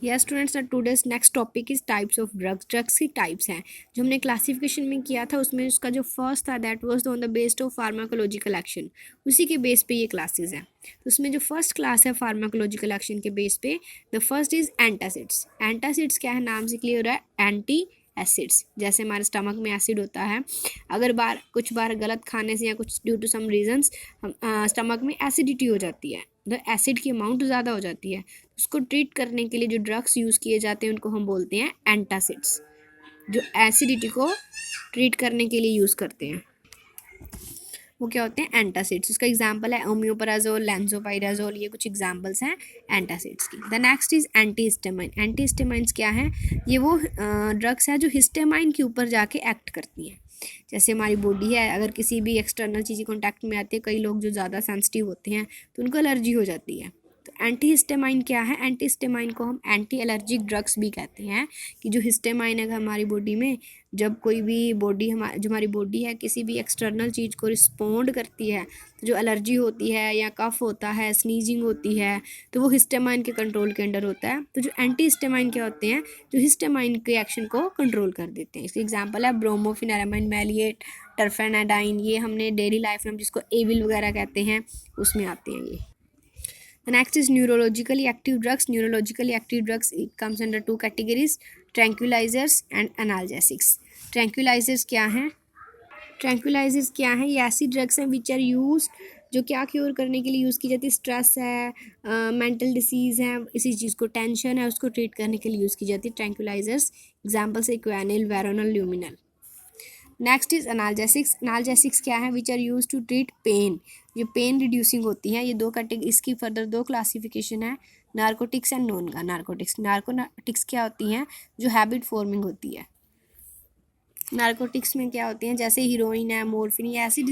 Yes students, today's next topic is types of drugs. Drugs की types हैं जो हमने क्लासिफिकेशन में किया था, उसमें उसका जो फर्स्ट था that was on the based of pharmacological action. उसी के बेस पे ये क्लासेस हैं। तो उसमें जो फर्स्ट क्लास है फार्माकोलॉजिकल एक्शन के बेस पे, the first is antacids. Antacids क्या है, नाम से क्लियर हो रहा है, एंटी एसिड्स। जैसे हमारे स्टमक में एसिड होता है, अगर कुछ बार गलत खाने से या कुछ due to some reasons stomach में एसिडिटी हो जाती है, तो एसिड की अमाउंट ज़्यादा हो जाती है, उसको ट्रीट करने के लिए जो ड्रग्स यूज़ किए जाते हैं उनको हम बोलते हैं एंटासिड्स, जो एसिडिटी को ट्रीट करने के लिए यूज़ करते हैं वो क्या होते हैं, एंटासिड्स। उसका एग्जांपल है ओमियोपराजोल, लेंसोपाइराजोल, ये कुछ एग्जांपल्स हैं एंटासिड्स की। The next is antihistamine. Antihistamines क्या है, ये वो ड्रग्स है जो हिस्टामाइन के ऊपर जाके एक्ट करती हैं। जैसे हमारी बॉडी है, अगर किसी भी एक्सटर्नल चीज़ कॉन्टैक्ट में आती है, कई लोग जो ज़्यादा सेंसिटिव होते हैं तो उनको एलर्जी हो जाती है। तो एंटीहिस्टामाइन क्या है, एंटीहिस्टामाइन को हम एंटी एलर्जिक ड्रग्स भी कहते हैं, कि जो हिस्टामाइन है हमारी बॉडी में, जब कोई भी जो हमारी बॉडी है किसी भी एक्सटर्नल चीज़ को रिस्पोंड करती है, तो जो एलर्जी होती है या कफ होता है, स्नीजिंग होती है, तो वो हिस्टामाइन के कंट्रोल के अंडर होता है। तो जो एंटी हिस्टामाइन क्या होते हैं, जो हिस्टामाइन के एक्शन को कंट्रोल कर देते हैं। इसके एग्जांपल है ब्रोमोफेनारामाइन, मैलिएट, टर्फेनाडाइन। ये हमने डेली लाइफ में जिसको एविल वगैरह कहते हैं उसमें आते हैं ये। The next is neurologically active drugs. Neurologically active drugs, it comes under two categories: tranquilizers and analgesics. Tranquilizers क्या हैं? Tranquilizers क्या हैं? ये ऐसी ड्रग्स हैं विच आर यूज, जो क्या क्योर करने के लिए यूज़ की जाती है, स्ट्रेस है, मेंटल डिसीज़ है, इसी चीज़ को टेंशन है उसको ट्रीट करने के लिए यूज़ की जाती है ट्रैंक्विलाइजर्स। एग्जाम्पल से Equanil, Veronal, Luminal. Next is analgesics. Analgesics क्या है, which are use to treat pain, ये पेन रिड्यूसिंग होती है। ये दो कैटेगरी, इसकी फर्दर दो क्लासिफिकेशन है, narcotics and non narcotics. Narcotics क्या होती हैं, जो हैबिट फॉर्मिंग होती है। नार्कोटिक्स में क्या होती हैं, जैसे हीरोइन है, मोर्फिन, ये ऐसी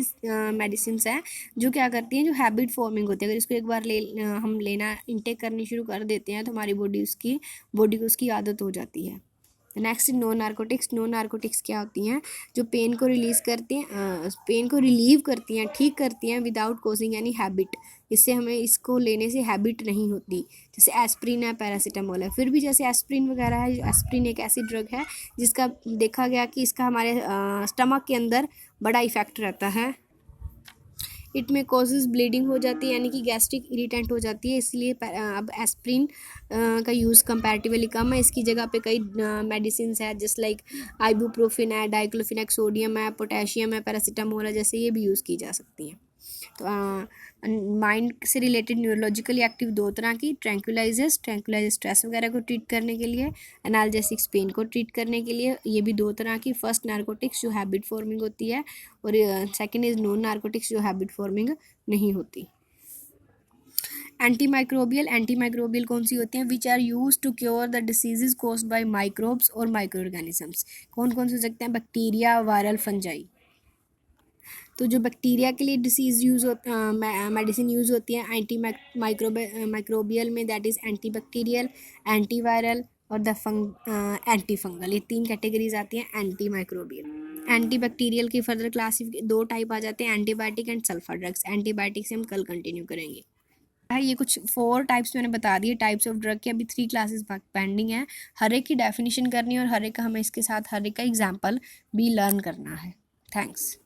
मेडिसिन हैं जो क्या करती हैं, जो हैबिट फॉर्मिंग होती है। अगर इसको एक बार हम लेना इंटेक करनी शुरू कर देते हैं तो हमारी बॉडी को उसकी आदत हो जाती है। Next non narcotics. Non narcotics क्या होती हैं, जो पेन को रिलीव करती हैं, ठीक करती हैं विदाउट कॉजिंग एनी हैबिट। इससे हमें इसको लेने से हैबिट नहीं होती। जैसे एस्प्रिन है, पैरासीटामोल है। फिर भी जैसे एस्प्रिन वगैरह है, एस्प्रिन एक ऐसी ड्रग है जिसका देखा गया कि इसका हमारे स्टमक के अंदर बड़ा इफेक्ट रहता है। इट में कॉजेज ब्लीडिंग हो जाती है, यानी कि गैस्ट्रिक इरिटेंट हो जाती है, इसलिए अब एस्प्रिन का यूज़ कंपैरेटिवली कम है। इसकी जगह पे कई मेडिसिन है, जस्ट लाइक आइबुप्रोफिन है, डाइक्लोफिनेक सोडियम है, पोटेशियम है, पैरासीटामोल है, जैसे ये भी यूज़ की जा सकती हैं। तो माइंड से रिलेटेड न्यूरोलॉजिकली एक्टिव दो तरह की, ट्रैंक्विलाइजर्स स्ट्रेस वगैरह को ट्रीट करने के लिए, एनाल्जेसिक्स पेन को ट्रीट करने के लिए। ये भी दो तरह की, फर्स्ट नार्कोटिक्स जो हैबिट फॉर्मिंग होती है, और सेकेंड इज नॉन नार्कोटिक्स जो हैबिट फॉर्मिंग नहीं होती। एंटीमाइक्रोबियल कौन सी होती हैं, which are use to cure the diseases caused by microbes और माइक्रो ऑर्गेनिजम्स। कौन कौन से हो सकते हैं, बैक्टीरिया, वायरल, फंजाई। तो जो बैक्टीरिया के लिए डिसीज़ मेडिसिन यूज़ होती है एंटी माइक्रोबियल में, that is anti bacterial, anti viral और एंटी फंगल। ये तीन कैटेगरीज आती हैं एंटी माइक्रोबियल। एंटी बैक्टीरियल की फर्दर दो टाइप आ जाते हैं, antibiotic and sulphur drugs. Antibiotic से हम कल कंटिन्यू करेंगे। ये कुछ 4 टाइप्स मैंने बता दिए टाइप्स ऑफ ड्रग के। अभी 3 क्लासेस पेंडिंग है, हर एक की डेफिनेशन करनी है और हर एक का हमें इसके साथ हर एक का एग्जाम्पल भी लर्न करना है। थैंक्स।